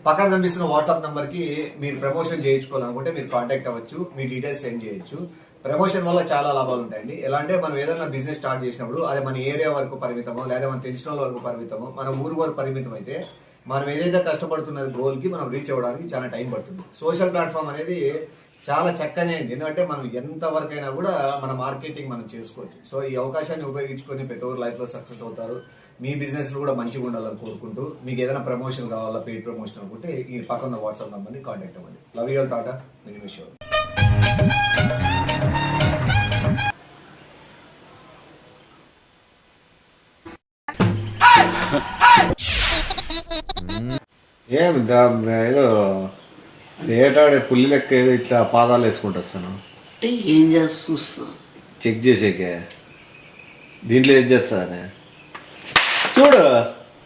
పక్కన కనిపిస్తున్న WhatsApp number కి మీరు ప్రమోషన్ చేయించుకోవాలనుకుంటే మీరు కాంటాక్ట్ అవ్వచ్చు, మీ డీటెయిల్స్ సెండ్ చేయొచ్చు. ప్రమోషన్ వల్ల చాలా లాభాలు ఉంటాయండి. ఎలా అంటే మనం ఏదైనా బిజినెస్ స్టార్ట్ చేసినప్పుడు అది మన ఏరియా వరకు పరిమితమో లేదా మన తెలిసిన వాళ్ళ వరకు పరిమితమో మన ఊరు వరకు పరిమితం అయితే మనం ఏదైతే కష్టపడుతున్న గోల్ కి మనం రీచ్ అవ్వడానికి చాలా టైం పడుతుంది. సోషల్ ప్లాట్ఫామ్ అనేది చాలా చక్కనే అయింది, ఎందుకంటే మనం ఎంత వరకు అయినా కూడా మన మార్కెటింగ్ మనం చేసుకోవచ్చు. సో ఈ అవకాశాన్ని ఉపయోగించుకొని ప్రతి ఒక్కరు లైఫ్ లో సక్సెస్ అవుతారు. మీ బిజినెస్ కూడా మంచిగా ఉండాలని కోరుకుంటూ మీకు ఏదైనా ప్రమోషన్ కావాలా, పెయిడ్ ప్రమోషన్ అనుకుంటే ఈ పక్కన వాట్సాప్ నంబర్ని కాంటాక్ట్ అవ్వండి. లవ్ యూ ఆల్, టాటా, నేను విష్ యూ. ఏదో ఏటాడే పుల్లి లెక్క ఏదో ఇట్లా పాదాలు వేసుకుంటూ వస్తాను. ఏం చేస్తా చూస్తా చెక్ చేసేకే దీంట్లో ఏం చేస్తా చూడు,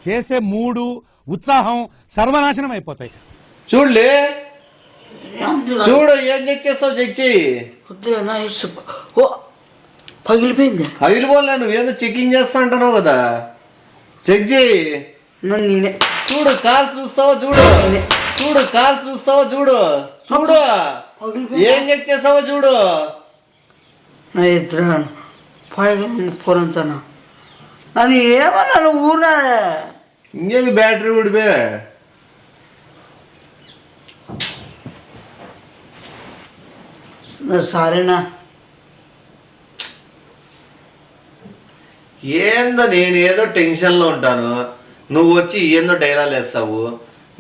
చేసే మూడు ఉత్సాహం సర్వనాశనం అయిపోతాయి. చూడలే చూడు, ఏం చెక్ చేస్తావు చెక్ చెయ్యి. ఓ పగిలిపోయింది. పగిలిపోలే, నువ్వేదో చెకింగ్ చేస్తా అంటున్నావు కదా, చెక్ చేయి. నేనే చూడు కాల్ చూస్తావా, చూడు చూడు కాల్ చూస్తావా, చూడు చూడు ఏం చెక్ చేస్తావో చూడు. నా ఇద్దరు పోరంతాను నన్ను ఏమన్నా ఊరా ఇంకేది బ్యాటరీ ఊడిపే. సారీనా ఏందో నేనేదో టెన్షన్లో ఉంటాను, నువ్వు వచ్చి ఏందో డైలాగ్ వేస్తావు.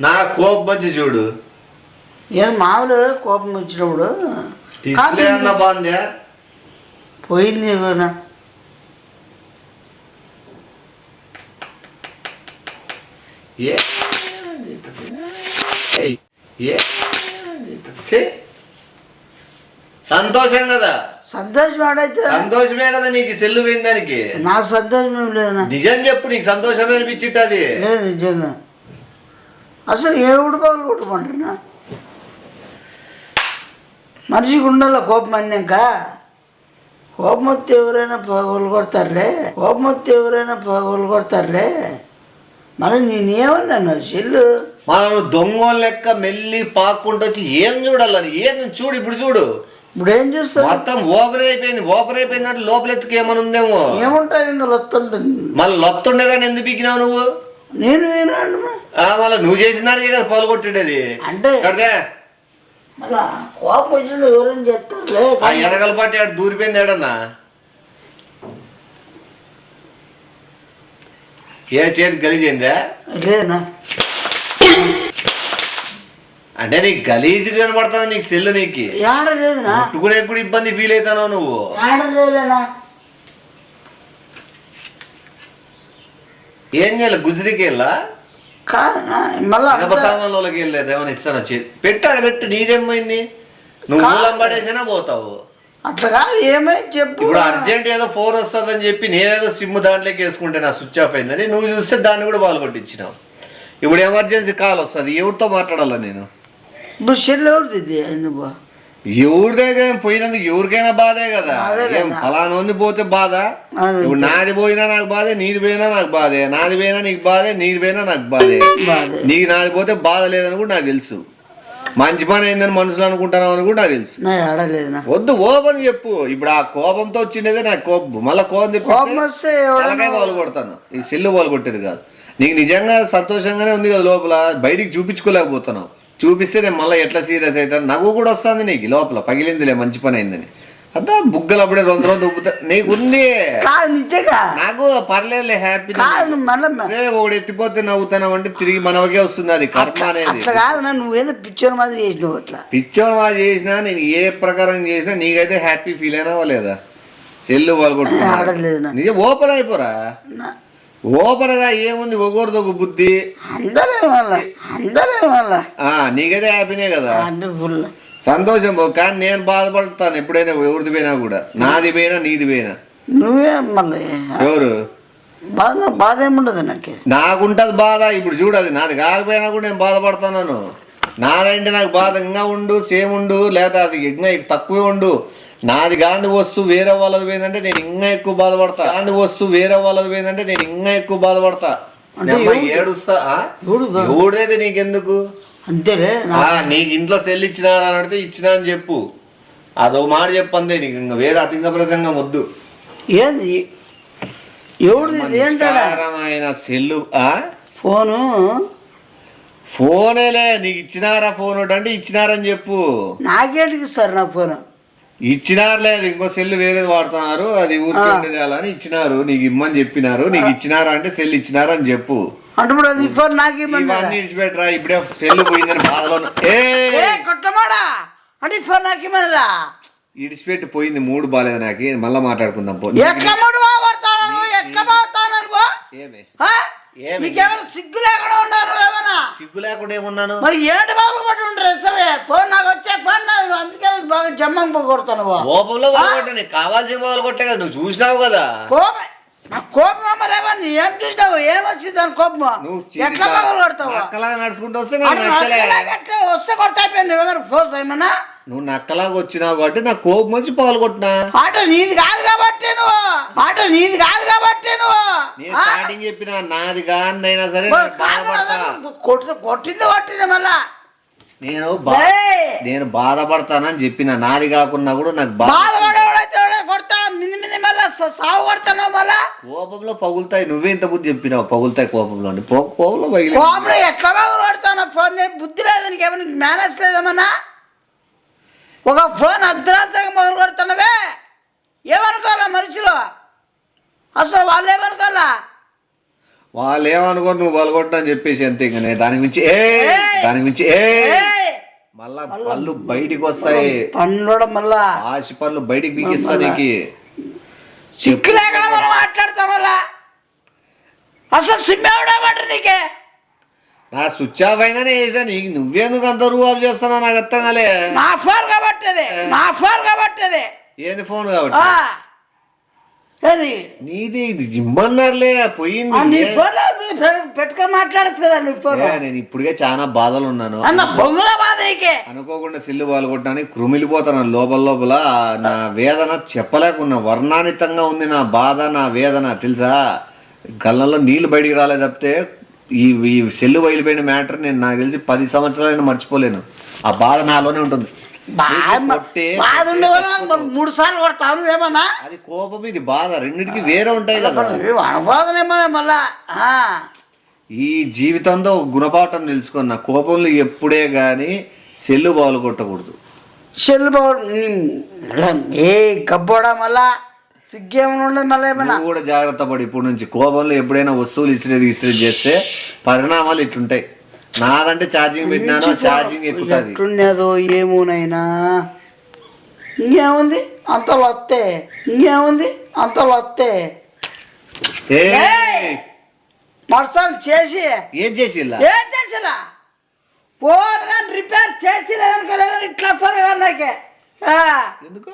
నా కోపం వచ్చి చూడు, ఏం మామూలు కోపం వచ్చినప్పుడు డిస్ప్లే అన్న బాగుందా పోయింది. సంతోషం కదా, సంతోషం ఆడైతే సంతోషమే కదా నీకు సెల్లు పోయిన దానికి. నాకు సంతోషం ఏం లేదు. నిజం చెప్పు, నీకు సంతోషమే అనిపించిట్టది. లేదు నిజంగా అసలు ఏ ఉడిపోగలు కొట్టమంటున్నా. మనిషికి ఉండాల కోపం అన్నాక. కోపం వస్తే ఎవరైనా పగలు కొడతారులే, కోపం వస్తే ఎవరైనా పగలు కొడతారులే. మరి నేనేమన్నాను సెల్లు మనం దొంగ లెక్క మెల్లి పాక్కుంటూ వచ్చి ఏం చూడాలని, ఏం చూడు ఇప్పుడు చూడు. ఇప్పుడు ఏం చూస్తావు? మొత్తం ఓపెన్ అయిపోయింది, ఓపెన్ అయిపోయిందంటే లోపల ఎత్తుకు ఏమని ఉందేమో. ఏముంటుంది ఇంకా లొత్తుంటుంది. మళ్ళీ లొత్తుండేదాన్ని ఎందుకు పీకినావు నువ్వు? నేను విన్నాను. మళ్ళీ నువ్వు చేసిన దానికే కదా పాలు కొట్టేది. అంటే కడదే మళ్ళా కోపం వచ్చినప్పుడు ఎవరైనా చెప్తారులే. ఆ వెనకల పాటి ఆడు దూరిపోయింది ఏడన్నా. ఏ చేతి గలీజైందా? లేనా అంటే నీకు గలీజు కనబడుతుంది నీకు సెల్లు. నీకు ఏడలేదునా ముట్టుకునే కూడా ఇబ్బంది ఫీల్ అవుతావు నువ్వు. ఏడలేనా ఏం చేయాలి, గుజరికి వెళ్ళా కాదనా మళ్ళా సామాన్లకి వెళ్ళలేదు ఏమైనా ఇస్తాను వచ్చి పెట్టాడు పెట్టు, నీదేమైంది? నువ్వు మూలం పడేసినా పోతావు. అట్లా కాదు ఏమైనా చెప్పు. ఇప్పుడు అర్జెంట్ ఏదో ఫోన్ వస్తుందని చెప్పి నేనేదో సిమ్ దాంట్లోకి వేసుకుంటే నా స్విచ్ ఆఫ్ అయిందని నువ్వు చూస్తే దాన్ని కూడా బాగా కొట్టించినావు. ఇప్పుడు ఎమర్జెన్సీ కాల్ వస్తుంది, ఎవరితో మాట్లాడాలా నేను? ఇప్పుడు సెల్ ఎవరిది? నువ్వు ఎవరిదైతే పోయినందుకు ఎవరికైనా బాధే కదా. ఏం ఫలానా ఉంది పోతే బాధ. ఇప్పుడు నాది పోయినా నాకు బాధే, నీది పోయినా నాకు బాధే, నాది పోయినా నీకు బాధే, నీది పోయినా నాకు బాధే. నీకు నాది పోతే బాధ లేదని కూడా నాకు తెలుసు. మంచి పని అయిందని మనుషులు అనుకుంటాను అని కూడా నాకు తెలుసు. వద్దు ఓపెన్ చెప్పు. ఇప్పుడు ఆ కోపంతో వచ్చిండేదే నాకు కోపం. మళ్ళీ కోపం తెప్పిస్తే పాలు కొడతాను. ఈ సెల్లు పాలు కొట్టేది కాదు. నీకు నిజంగా సంతోషంగానే ఉంది కదా లోపల, బయటికి చూపించుకోలేకపోతున్నావు. చూపిస్తే నేను మళ్ళీ ఎట్లా సీరియస్ అవుతాను. నవ్వు కూడా వస్తుంది నీకు లోపల, పగిలిందిలే మంచి పని అయిందని. అదా బుగ్గలు అప్పుడే రెండు రోజులు ఉబ్బుతా నీకు ఉంది. నాకు పర్లేదులే, హ్యాపీ. ఒకటి ఎత్తిపోతే నవ్వుతావు అంటే తిరిగి మనవకే వస్తుంది. అది కర్మ అనేది. నువ్వేదో పిక్చర్ మాదిరి చేసినావు. అట్లా పిక్చర్ మాదిరి చేసినా నేను ఏ ప్రకారం చేసినా నీకైతే హ్యాపీ ఫీల్ అయినావా లేదా? సెల్లు వాళ్ళు కొట్టుకున్నా నిజం ఓపెన్ అయిపోరా. ఓపెన్ గా ఏముంది, ఒకరిది ఒక బుద్ధి. నీకైతే హ్యాపీనే కదా, సంతోషం. కానీ నేను బాధపడతాను ఎప్పుడైనా, ఎవరిది పోయినా కూడా. నాది పోయినా నీది పోయినా నువ్వే మళ్ళీ ఎవరు బాధ ఏముండదు నాకు. నాకుంటది బాధ. ఇప్పుడు చూడు, అది నాది కాకపోయినా కూడా నేను బాధపడుతున్నాను. నాదంటే నాకు బాధ ఇంకా ఉండు, సేమ్ ఉండు, లేదా అది ఇంకా తక్కువే ఉండు. నాది గాంధీ వస్తువు వేరే వాళ్ళది పోయిందంటే నేను ఇంకా ఎక్కువ బాధపడతా. గాంధీ వస్తువు వేరే వాళ్ళది పోయిందంటే నేను ఇంకా ఎక్కువ బాధపడతా. ఏడుస్తా. ఎవడైతే నీకెందుకు? అంతేలే నీకు ఇంట్లో సెల్ ఇచ్చినారా అని అడిగితే ఇచ్చినా అని చెప్పు. అదో మాట చెప్పందే నీకు, ఇంకా వేరే అతింగ ప్రసంగం వద్దు. ఏంది ఎవరిది ఏంటమైన సెల్లు ఫోను ఫోనేలే నీకు ఇచ్చినారా ఫోన్ ఒకటి అంటే ఇచ్చినారని చెప్పు. నాకేటికి ఇస్తారు నా ఫోను? ఇచ్చినారు లేదు, ఇంకో సెల్ వేరేది వాడుతున్నారు, అది ఊరికి ఉండేది అలా అని ఇచ్చినారు, నీకు ఇమ్మని చెప్పినారు. నీకు ఇచ్చినారా అంటే సెల్ ఇచ్చినారా అని చెప్పు. అంటే ఇప్పుడు అది ఫోన్ నాకు ఇవన్నీ ఇచ్చిపెట్టరా, ఇప్పుడే సెల్ పోయిందని బాధలో కొట్టమాడా అంటే ఫోన్ నాకు ఇమ్మనరా. ఇడిచిపెట్టి పోయింది, మూడు బాగాలేదు నాకు, మళ్ళా మాట్లాడుకుందాం పో. సిగ్గు లేకుండా ఉన్నాను ఏమన్నా? సిగ్గు లేకుండా ఏమున్నాను మరి ఏంటి బాబు పట్టి ఉంటారు సరే ఫోన్ నాకు వచ్చే ఫోన్ అందుకే బాగా జమ్మం కొడతాను. కోపంలో కొట్టే నీకు కావాల్సిన బాగా కొట్టే కదా, నువ్వు చూసినావు కదా. కోపం అమ్మలేమని ఏం చూసినావు, ఏమొచ్చింది దాని కోపం? ఎట్లా బాగా కొడతావు? అక్కలాగా నడుచుకుంటూ వస్తే వస్తే కొడతా నువ్వేమైనా ఫోర్స్ ఏమన్నా? నువ్వు నక్కలాగా వచ్చినావు కాబట్టి నాకు కోపం వచ్చి పాలు కొట్టినా. మాట నీది కాదు కాబట్టి నువ్వు నేను స్టార్టింగ్ చెప్పినా నాది కాదైనా సరే కొట్టింది మళ్ళా నేను బాధపడతానని చెప్పిన, నాది కాకున్నా కూడా నాకు కొడతా మింది మళ్ళా సాగు కొడతాను మళ్ళా. కోపంలో పగులుతాయి, నువ్వే ఇంత బుద్ధి చెప్పినావు, పగులుతాయి కోపంలో. కోపంలో కోపంలో ఎట్లా పగులు కొడతాను? ఫోన్ బుద్ధి లేదు నీకేమైనా మేనేజ్ లేదమన్నా? ఒక ఫోన్ అర్ధరాత్రంగా మొదలు కొడుతున్నావే, ఏమనుకోవాలా మనుషులు? అసలు వాళ్ళు ఏమనుకోవాలా? వాళ్ళు ఏమనుకో, నువ్వు బలగొట్టని చెప్పేసి అంతే. ఇంకా దానికి మించి మళ్ళా పళ్ళు బయటికి వస్తాయి, పన్నుడు మళ్ళా ఆశ పళ్ళు బయటికి పీకిస్తా నీకు. సిక్కు లేకుండా మనం మాట్లాడతాం మళ్ళా. అసలు సిమ్ ఎవడమంటారు నీకే? నా స్విచ్ ఆఫ్ అయినానే వేసా, నీకు నువ్వేందుకు అంత రూ ఆఫ్ చేస్తున్నావు నాకు అర్థం కాలే. నా ఫోన్ కాబట్టి ఏంది ఫోన్ కాబట్టి నీది జిమ్మన్నారులే పోయింది. పెట్టుకొని మాట్లాడచ్చు కదా నువ్వు. నేను ఇప్పుడుగా చాలా బాధలు ఉన్నాను, అనుకోకుండా సిల్లు పాల్గొట్టడానికి కృమిలిపోతాను లోపల. నా వేదన చెప్పలేకున్నా, వర్ణానితంగా ఉంది నా బాధ, నా వేదన తెలుసా. గల్లంలో నీళ్లు బయటికి రాలేదు తప్పితే ఈ సెల్లు బయలుపోయిన మ్యాటర్ నేను నాకు తెలిసి 10 సంవత్సరాలైనా మర్చిపోలేను. ఆ బాధ నాలోనే ఉంటుంది. 3 సార్లు కొడతాను ఏమన్నా? అది కోపం, ఇది బాధ, రెండింటికి వేరే ఉంటాయి కదా. మళ్ళా ఈ జీవితంలో గుణపాఠం తెలుసుకున్న, కోపంలో ఎప్పుడే గాని సెల్లు బాలు కొట్టకూడదు. సెల్లు బాగు ఏ కబ్బోడా మళ్ళా సిగ్గేమని ఉండదు మళ్ళీ ఏమన్నా కూడా జాగ్రత్త పడి. ఇప్పుడు నుంచి కోపంలో ఎప్పుడైనా వస్తువులు ఇసిరేది చేస్తే పరిణామాలు ఇట్లుంటాయి. నాదంటే ఛార్జింగ్ పెట్టినాను, ఛార్జింగ్ ఎక్కుతుంది. ఎట్లున్నదో ఏమోనైనా ఇంకేముంది అంతలో వస్తే మర్సాలు చేసి ఏం చేసిలా ఫోన్ కానీ రిపేర్ చేసిలేదనుకోలేదు. ఇట్లా ఫోన్ కానీ నాకే ఎందుకు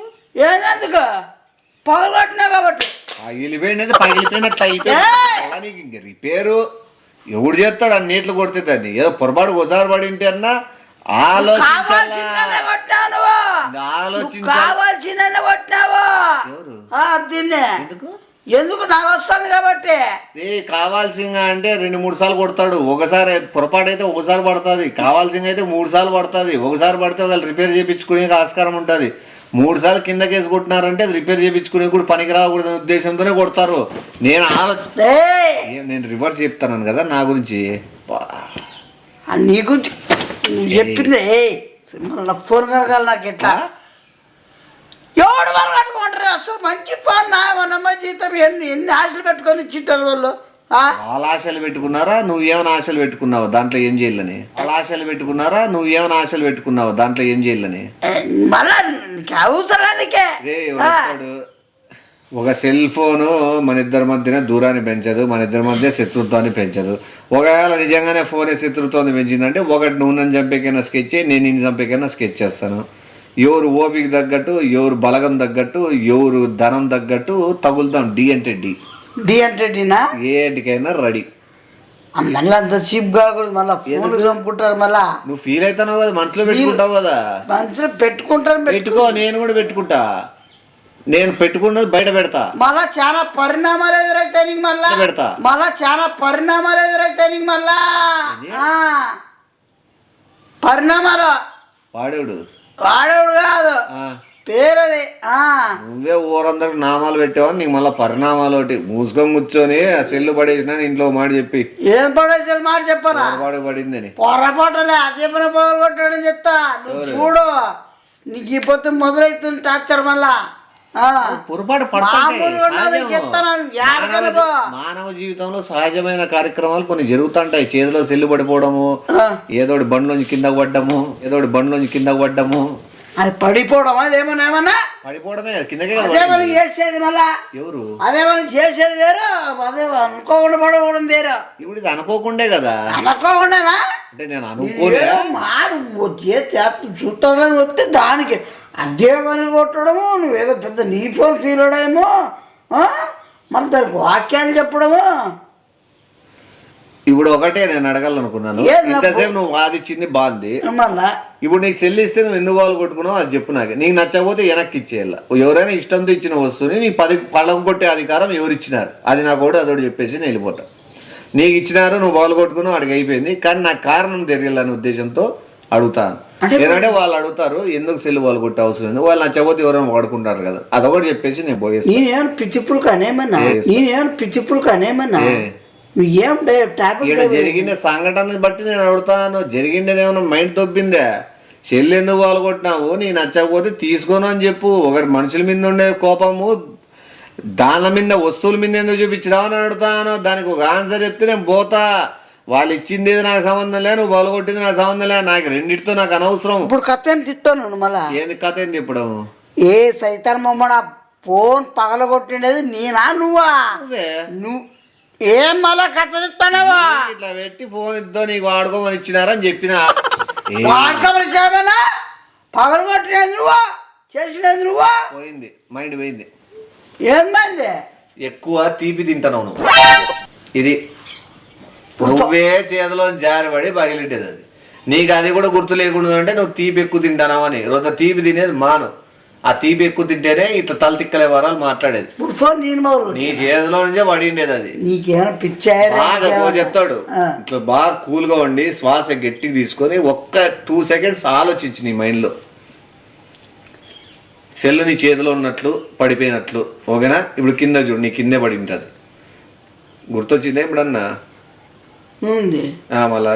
పగలగొట్టినా కాబట్టి పగిలిపోయినట్లు అయిపోయింది. రిపేరు ఎవడు చేస్తాడు? అన్నిట్లు కొడితే దాన్ని ఏదో పొరపాటు ఒకసారి పడి ఉంటే అన్నా ఎందుకు నాకు వస్తుంది కాబట్టి. కావాల్సింగా అంటే 2-3 సార్లు కొడతాడు. ఒకసారి పొరపాటు అయితే ఒకసారి పడుతుంది, కావాల్సింగా అయితే 3 సార్లు పడుతుంది. ఒకసారి పడితే వాళ్ళు రిపేర్ చేయించుకునే ఆస్కారం ఉంటుంది. 3 సార్లు కిందకేసి కొట్టినారంటే అది రిపేర్ చేయించుకునే కూడా పనికి రాకూడదు ఉద్దేశంతోనే కొడతారు. నేను రివర్స్ చెప్తాను కదా నా గురించి. నీ గురించి చెప్పింది ఫోన్ కలగాలి నాకు. ఎట్లా ఎవడు వాళ్ళు కట్టుకుంటారు? అసలు మంచి ఫోన్ నమ్మ జీతం ఎన్ని ఆశలు పెట్టుకొని ఇచ్చింటారు వాళ్ళు. వాళ్ళ ఆశలు పెట్టుకున్నారా, నువ్వేమైనా ఆశలు పెట్టుకున్నావు దాంట్లో ఏం చేయాలని? వాళ్ళ ఆశలు పెట్టుకున్నారా, నువ్వేమైనా ఆశలు పెట్టుకున్నావు దాంట్లో ఏం చేయాలని? మళ్ళా అవసరానికే ఒక సెల్ ఫోను మన ఇద్దరి మధ్యన దూరాన్ని పెంచదు, మన ఇద్దరి మధ్య శత్రుత్వాన్ని పెంచదు. ఒకవేళ నిజంగానే ఫోనే శత్రుత్వాన్ని పెంచిందంటే ఒకటి నువ్వు నన్ను చంపేకైనా స్కెచ్ చేయి, నేను నిన్ను చంపేకైనా స్కెచ్ చేస్తాను. ఎవరు ఓపిక తగ్గట్టు, ఎవరు బలగం తగ్గట్టు, ఎవరు ధనం తగ్గట్టు తగులుతాం. డి అంటే డీనా ఏటికైనా రెడీ. మళ్ళీ అంత చీప్ కాకూడదు. మళ్ళీ ఫోన్ చంపుకుంటారు. మళ్ళా నువ్వు ఫీల్ అవుతావు కదా, మనసులో పెట్టుకుంటావు కదా. మనసులో పెట్టుకుంటారు. పెట్టుకో, నేను కూడా పెట్టుకుంటా. నేను పెట్టుకున్నది బయట పెడతా. మళ్ళా చాలా పరిణామాలు ఎదురైతే నీకు మళ్ళా పెడతా. మళ్ళా చాలా పరిణామాలు ఎదురైతే నీకు మళ్ళా పరిణామాలు వాడేవుడు వాడేవుడు కాదు పేరది. నువ్వే ఊరందరికి నామాలు పెట్టావని నీకు మళ్ళీ పరిణామాలు ఒకటి మూసుకొని కూర్చొని ఆ సెల్లు పడేసినా ఇంట్లో మాట చెప్పి ఏం పడేసారు మాట చెప్పరా పడిందని పొరపాటులే అదే పని పగలు కొట్టాడని చెప్తా. నువ్వు చూడు నీకు ఈ పొద్దు మొదలవుతుంది టార్చర్ మళ్ళా. పొరపాటు మానవ జీవితంలో సహజమైన కార్యక్రమాలు కొన్ని జరుగుతుంటాయి. చేతిలో సెల్లు పడిపోవడము, ఏదోటి బండ్లోంచి కిందకు పడ్డము అది పడిపోవడం అదేమన్నా పడిపోవడమే కిందకే అదేమని చేసేది మళ్ళా ఎవరు అదేమని చేసేది వేరు, అదే అనుకోకుండా పడిపోవడం వేరు. ఇప్పుడు ఇది అనుకోకుండే కదా. అనుకోకుండానా అంటే నేను అనుకోలే చూస్తాడని వస్తే దానికి అదే పని కొట్టడము, నువ్వేదో పెద్ద నీ ఫోన్ ఫీల్ అవడమో, మళ్ళీ దానికి వాక్యాలు చెప్పడము. ఇప్పుడు ఒకటే నేను అడగాలనుకున్నాను, ఇంతసేపు నువ్వు వాదిచ్చింది బాగుంది, మళ్ళా ఇప్పుడు నీకు సెల్ ఇస్తే నువ్వు ఎందుకు వాళ్ళు కొట్టుకున్నావు అది చెప్పు. నీకు నచ్చకపోతే వెనక్కి ఇచ్చేయాల. ఎవరైనా ఇష్టంతో ఇచ్చిన వస్తువుని నీ పళ్ళం కొట్టే అధికారం ఎవరు ఇచ్చినారు అది నాకు కూడా అదొకటి చెప్పేసి నేను వెళ్ళిపోతా. నీకు ఇచ్చినారు, నువ్వు బాల్ కొట్టుకున్నావు, అడిగి అయిపోయింది. కానీ నాకు కారణం తెలియాలనే ఉద్దేశంతో అడుగుతాను. ఏంటంటే వాళ్ళు అడుగుతారు ఎందుకు సెల్ వాళ్ళు కొట్టే అవసరం ఉంది, వాళ్ళు నచ్చకపోతే ఎవరైనా వాడుకుంటారు కదా, అదొకటి చెప్పేసి నేను పోయేస్తాను. నేనేమన్నా పిచ్చిప్పులు కానేమన్నా జరిగిన సంఘటన బట్టి నేను అడుగుతాను. జరిగిండేది ఏమన్నా మైండ్ తొప్పిందే? చెల్లి ఎందుకు వాళ్ళు కొట్టినావు, నీకు నచ్చకపోతే తీసుకోను అని చెప్పు. ఒకరి మనుషుల మీద ఉండే కోపము దాని మీద వస్తువుల మీద ఎందుకు చూపించినావు అని అడుగుతాను. దానికి ఒక ఆన్సర్ చెప్తే నేను పోతా. వాళ్ళు ఇచ్చింది నాకు సంబంధం లే, నువ్వు వాళ్ళు కొట్టింది నాకు సంబంధం లే, నాకు రెండింటితో నాకు అనవసరం. ఇప్పుడు కథ ఏం తిట్టాను మళ్ళా? ఏంది కథ ఏం తిప్పడం? ఏ సైతాన్ మొమ్మడ ఫోన్ పగలగొట్టిండేది నేనా నువ్వా? నువ్వు ఏం మళ్ళా కథ చెప్తానవా? ఇట్లా పెట్టి ఫోన్ ఇద్దో నీకు వాడుకోమని ఇచ్చినారని చెప్పిన. వాడుకోమని ఇచ్చామేనా? పగలగొట్టినది నువ్వా, చేసినది నువ్వా? పోయింది, మైండ్ పోయింది. ఏమైంది? ఎక్కువ తీపి తింటాను నువ్వు. ఇది నువ్వే చేతిలో జారిపడి పగిలిండేది అది. నీకు అది కూడా గుర్తు లేకుండా అంటే నువ్వు తీపి ఎక్కువ తింటానావు అని. రోజు తీపి తినేది మాను. ఆ తీపి ఎక్కువ తింటేనే ఇట్లా తల తిక్కలే వరాలు మాట్లాడేది. నీ చేతిలో నుంచే పడిండేది అది. నీకేమైనా పిచ్చా? బాగా చెప్తాడు ఇట్లా బాగా కూల్ గా ఉండి శ్వాస గట్టిగా తీసుకొని ఒక్క 2 seconds ఆలోచించి నీ మైండ్ లో సెల్ నీ చేతిలో ఉన్నట్లు పడిపోయినట్లు. ఓకేనా? ఇప్పుడు కింద చూడు, నీ కిందే పడి ఉంటుంది. గుర్తొచ్చిందే ఇప్పుడన్నా? మళ్ళా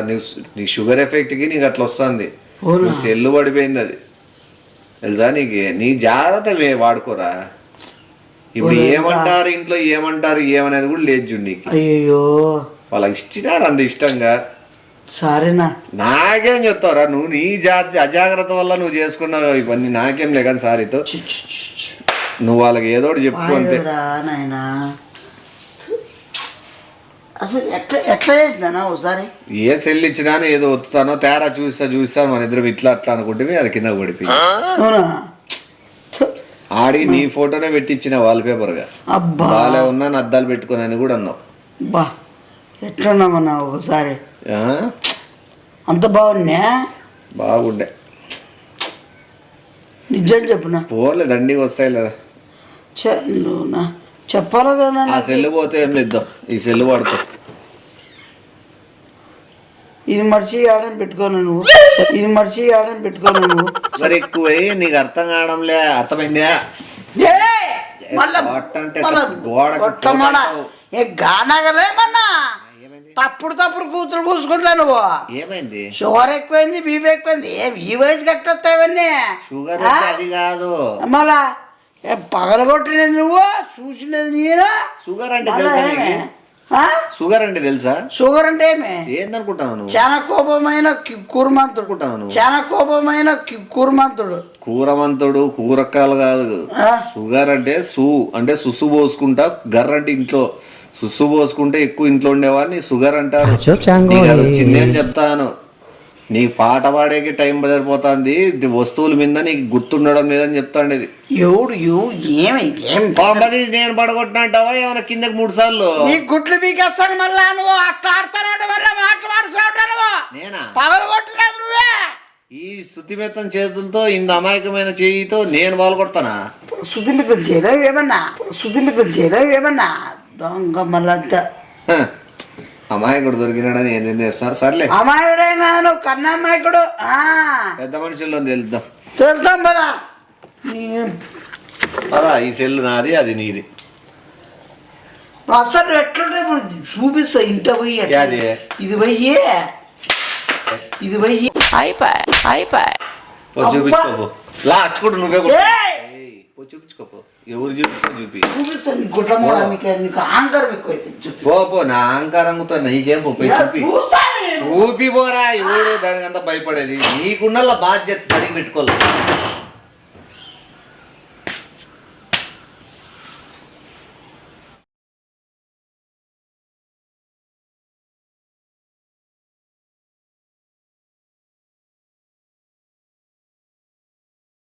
నీ షుగర్ ఎఫెక్ట్ కి నీకు అట్లా వస్తుంది. సెల్లు పడిపోయింది అది తెలుసా నీకు. నీ జాగ్రత్త వాడుకోరా. ఇప్పుడు ఏమంటారు ఇంట్లో, ఏమంటారు ఏమనేది కూడా లేదు చూడు నీకు. అయ్యో వాళ్ళకి ఇచ్చినారు అంత ఇష్టంగా. సరేనా? నాకేం చెప్తావురా నువ్వు? నీ అజాగ్రత్త వల్ల నువ్వు చేసుకున్నావు ఇవన్నీ. నాకేం లే కానీ సారీతో నువ్వు వాళ్ళకి ఏదో ఒకటి చెప్పు అంతే. అసలు ఎట్లా చేసినా ఒకసారి ఏ సెల్ ఇచ్చినా ఏదో ఒత్తుతానో తేరా చూస్తాను మన ఇద్దరు ఇట్లా అట్లా అనుకుంటే అది కింద పడిపోయి ఆడికి నీ ఫోటోనే పెట్టించిన వాల్ పేపర్ గా. బాగా ఉన్నా అద్దాలు పెట్టుకుని కూడా అన్నావు. బా ఎట్లున్నామన్నా ఒకసారి అంత బాగున్నా? బాగుండే. నిజం చెప్పునా? పోర్లే దండికి వస్తాయి లేదా చెప్పాలి కదా. ఆ సెల్లు పోతే ఏం లేదు, ఈ సెల్లు వాడుకో. ఇది మర్చి ఆడని పెట్టుకోను నువ్వు, మరి ఎక్కువ నీకు అర్థం కావడంలే. అర్థమైందా? గానగలేమన్నా తప్పుడు కూతురు కూసుకుంటా నువ్వు. ఏమైంది? షుగర్ ఎక్కువైంది, బీపీ ఎక్కువైంది. ఈ వయసు కట్టొస్తావన్నీ. షుగర్ అది కాదు మళ్ళా పగలగొట్టినది నువ్వు, చూసినది నేను. షుగర్ అంటే తెలుసా? షుగర్ అంటే తెలుసా? షుగర్ అంటే ఏమే ఏందనుకుంటాను నువ్వు? చాలా కోపమైన కూరమంతుడు. కూరమంతుడు కూరకాయలు కాదు. షుగర్ అంటే అంటే సుస్సు పోసుకుంటా. గర్ర అంటే ఇంట్లో సుస్సు పోసుకుంటే ఎక్కువ ఇంట్లో ఉండేవాడిని షుగర్ అంటారు. చిన్న చెప్తాను, నీకు పాట పాడేకి టైం సరిపోతుంది, వస్తువుల మీద నీకు గుర్తుండడం లేదని చెప్తాండేది. నేను పడగొట్టినంటావా ఏమైనా కిందకి 3 సార్లు? నీకు గుట్లు పీకేస్తాను మళ్ళా. నువ్వు అట్లా ఆడుతానంటే మళ్ళీ పగలగొట్టలేదు నువ్వే. ఈ శుద్ధిమెత్తం చేతులతో ఇంత అమాయకమైన చేయితో నేను పాల్గొడతానా? శుద్ధిమితం చేయలేవు ఏమన్నా దొంగ మళ్ళంతా. అమాయకుడు దొరికినాడని ఏం చేస్తా సర్లే అమాయకుడైనా నువ్వు కన్న అమాయకుడు పెద్ద మనుషుల్లో తెలుద్దాం తెలుద్దాం పదా అదా ఈ సెల్ నాది అది నీది అసలు ఎట్లుంటే చూపిస్తా ఇంట పోయి యాది? ఇది పోయి అయిపోయి చూపించుకోపో లాస్ట్ కూడా నువ్వే చూపించుకోపో ఎవరు చూపిస్తా చూపిస్తా నీ గుట్టమో నీకు ఆంకరం ఎక్కువ పో నా అహంకారంతో నీకేం పోయి చూపి పోరా ఎవడు దానికంతా భయపడేది నీకున్న బాధ్యత సరిగి పెట్టుకోవాలి